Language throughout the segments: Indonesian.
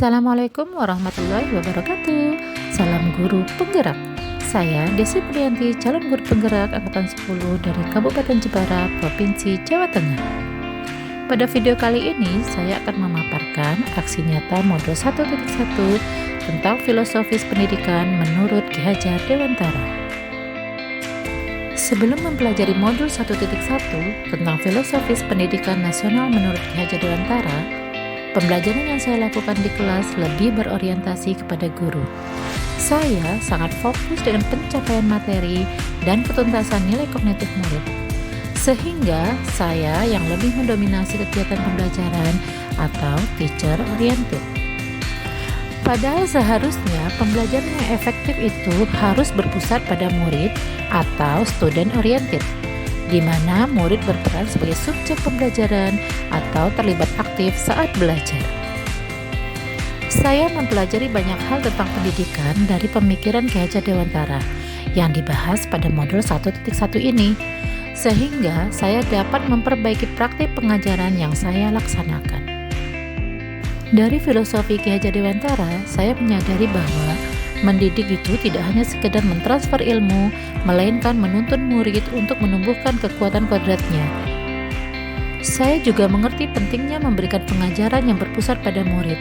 Assalamualaikum warahmatullahi wabarakatuh. Salam guru penggerak. Saya Desi Priyanti, calon guru penggerak angkatan 10 dari Kabupaten Jepara, Provinsi Jawa Tengah. Pada video kali ini saya akan memaparkan aksi nyata modul 1.1 tentang filosofis pendidikan menurut Ki Hajar Dewantara. Sebelum mempelajari modul 1.1 tentang filosofis pendidikan nasional menurut Ki Hajar Dewantara, pembelajaran yang saya lakukan di kelas lebih berorientasi kepada guru. Saya sangat fokus dengan pencapaian materi dan ketuntasan nilai kognitif murid, sehingga saya yang lebih mendominasi kegiatan pembelajaran atau teacher oriented. Padahal seharusnya pembelajaran yang efektif itu harus berpusat pada murid atau student oriented, di mana murid berperan sebagai subjek pembelajaran atau terlibat aktif saat belajar. Saya mempelajari banyak hal tentang pendidikan dari pemikiran Ki Hajar Dewantara yang dibahas pada modul 1.1 ini, sehingga saya dapat memperbaiki praktik pengajaran yang saya laksanakan. Dari filosofi Ki Hajar Dewantara, saya menyadari bahwa mendidik itu tidak hanya sekedar mentransfer ilmu, melainkan menuntun murid untuk menumbuhkan kekuatan kodratnya. Saya juga mengerti pentingnya memberikan pengajaran yang berpusat pada murid.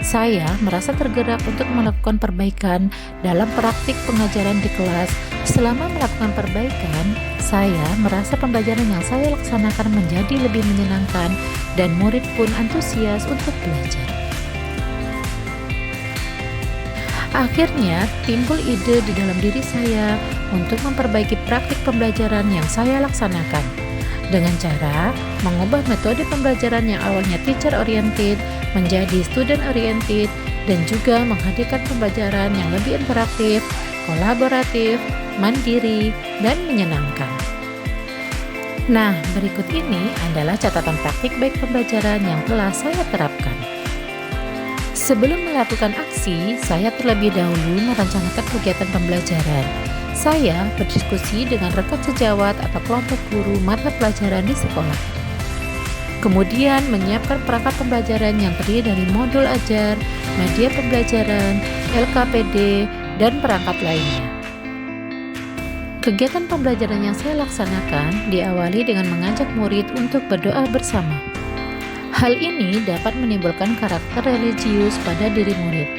Saya merasa tergerak untuk melakukan perbaikan dalam praktik pengajaran di kelas. Selama melakukan perbaikan, saya merasa pembelajaran yang saya laksanakan menjadi lebih menyenangkan dan murid pun antusias untuk belajar. Akhirnya, timbul ide di dalam diri saya untuk memperbaiki praktik pembelajaran yang saya laksanakan dengan cara mengubah metode pembelajaran yang awalnya teacher oriented menjadi student oriented dan juga menghadirkan pembelajaran yang lebih interaktif, kolaboratif, mandiri, dan menyenangkan. Nah, berikut ini adalah catatan praktik baik pembelajaran yang telah saya terapkan. Sebelum melakukan aksi, saya terlebih dahulu merencanakan kegiatan pembelajaran. Saya berdiskusi dengan rekan sejawat atau kelompok guru mata pelajaran di sekolah. Kemudian menyiapkan perangkat pembelajaran yang terdiri dari modul ajar, media pembelajaran, LKPD, dan perangkat lainnya. Kegiatan pembelajaran yang saya laksanakan diawali dengan mengajak murid untuk berdoa bersama. Hal ini dapat menimbulkan karakter religius pada diri murid.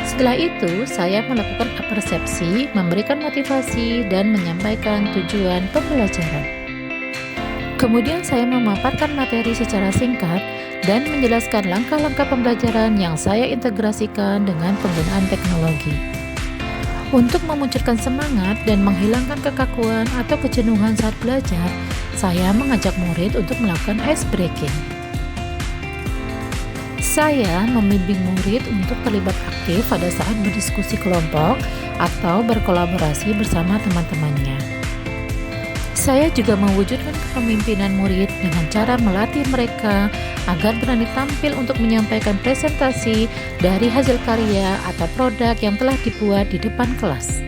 Setelah itu, saya melakukan persepsi, memberikan motivasi, dan menyampaikan tujuan pembelajaran. Kemudian saya memaparkan materi secara singkat dan menjelaskan langkah-langkah pembelajaran yang saya integrasikan dengan penggunaan teknologi. Untuk memunculkan semangat dan menghilangkan kekakuan atau kejenuhan saat belajar, saya mengajak murid untuk melakukan ice breaking. Saya membimbing murid untuk terlibat aktif pada saat berdiskusi kelompok atau berkolaborasi bersama teman-temannya. Saya juga mewujudkan kepemimpinan murid dengan cara melatih mereka agar berani tampil untuk menyampaikan presentasi dari hasil karya atau produk yang telah dibuat di depan kelas.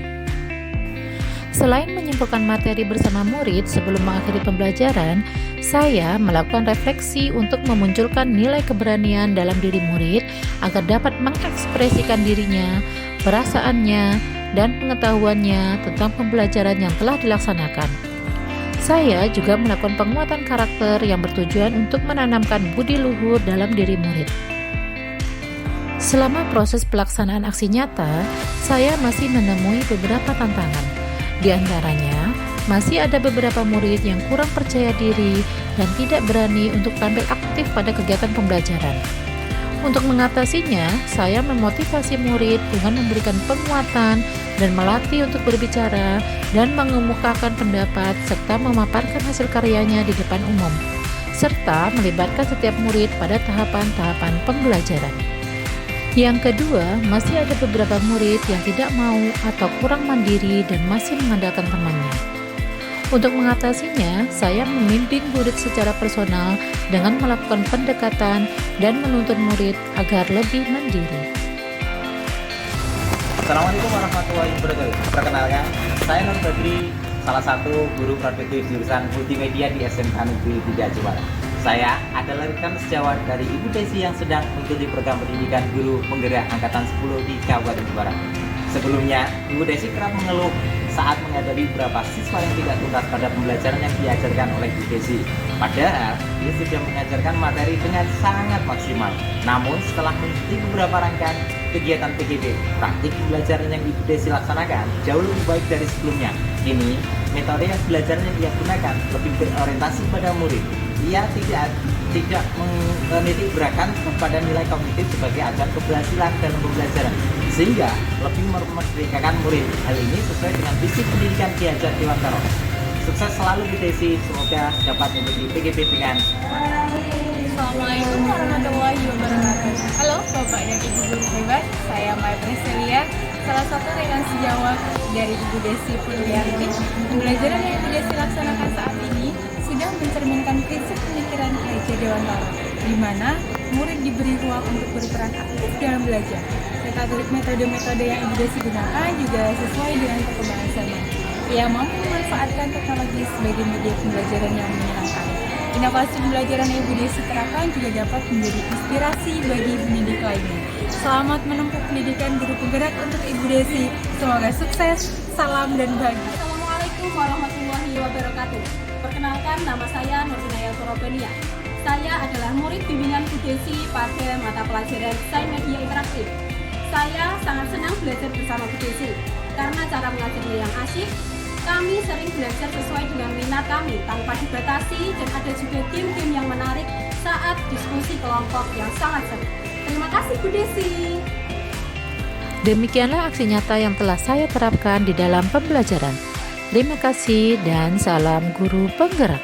Selain menyimpulkan materi bersama murid sebelum mengakhiri pembelajaran, saya melakukan refleksi untuk memunculkan nilai keberanian dalam diri murid agar dapat mengekspresikan dirinya, perasaannya, dan pengetahuannya tentang pembelajaran yang telah dilaksanakan. Saya juga melakukan penguatan karakter yang bertujuan untuk menanamkan budi luhur dalam diri murid. Selama proses pelaksanaan aksi nyata, saya masih menemui beberapa tantangan. Di antaranya, masih ada beberapa murid yang kurang percaya diri dan tidak berani untuk tampil aktif pada kegiatan pembelajaran. Untuk mengatasinya, saya memotivasi murid dengan memberikan penguatan dan melatih untuk berbicara dan mengemukakan pendapat serta memaparkan hasil karyanya di depan umum, serta melibatkan setiap murid pada tahapan-tahapan pembelajaran. Yang kedua, masih ada beberapa murid yang tidak mau atau kurang mandiri dan masih mengandalkan temannya. Untuk mengatasinya, saya membimbing murid secara personal dengan melakukan pendekatan dan menuntun murid agar lebih mandiri. Assalamualaikum warahmatullahi wabarakatuh. Perkenalkan, saya Nur Badri, salah satu guru praktik jurusan multimedia di SMK Negeri 3 Jepara. Saya adalah rekan sejawat dari Ibu Desi yang sedang mengikuti program pendidikan guru penggerak angkatan 10 di Kabupaten Jepara. Sebelumnya, Ibu Desi kerap mengeluh saat menghadapi beberapa siswa yang tidak tuntas pada pembelajaran yang diajarkan oleh Ibu Desi. Padahal, dia sudah mengajarkan materi dengan sangat maksimal. Namun, setelah mengikuti beberapa rangkaian kegiatan PGP, praktik pembelajaran yang Ibu Desi laksanakan jauh lebih baik dari sebelumnya. Kini, metode yang belajar yang dia gunakan lebih berorientasi pada murid. Ia tidak menitik beratkan kepada nilai kognitif sebagai ajar keberhasilan dalam pembelajaran, sehingga lebih memerdekakan murid. Hal ini sesuai dengan visi pendidikan Ki Hajar Dewantara. Sukses selalu Bu Desi, semoga dapat mengikuti PGP dengan Assalamualaikum warahmatullahi wabarakatuh. Halo Bapak dan Ibu guru hebat, saya Maya Priscilia, salah satu rekan sejawat dari Ibu Desi Purwiyanti. Pembelajaran yang Ibu Desi laksanakan saat ini sudah mencerminkan prinsip pemikiran Ki Hajar Dewantara, di mana murid diberi ruang untuk berperan aktif dalam belajar. Metode-metode yang Ibu Desi gunakan juga sesuai dengan perkembangan zaman. Ia mampu memanfaatkan teknologi sebagai media pembelajaran yang menyenangkan. Inovasi pembelajaran yang Ibu Desi terapkan juga dapat menjadi inspirasi bagi pendidik lainnya. Selamat menempuh pendidikan guru penggerak untuk Ibu Desi. Semoga sukses, salam dan bahagia. Assalamualaikum warahmatullahi wabarakatuh. Perkenalkan, nama saya Nurdinaya Surabania. Saya adalah murid bimbingan Bu Desi pada mata pelajaran Sains Media Interaktif. Saya sangat senang belajar bersama Bu Desi karena cara mengajarnya yang asyik. Kami sering belajar sesuai dengan minat kami tanpa dibatasi, dan ada juga game-game yang menarik saat diskusi kelompok yang sangat seru. Terima kasih Bu Desi. Demikianlah aksi nyata yang telah saya terapkan di dalam pembelajaran. Terima kasih dan salam guru penggerak.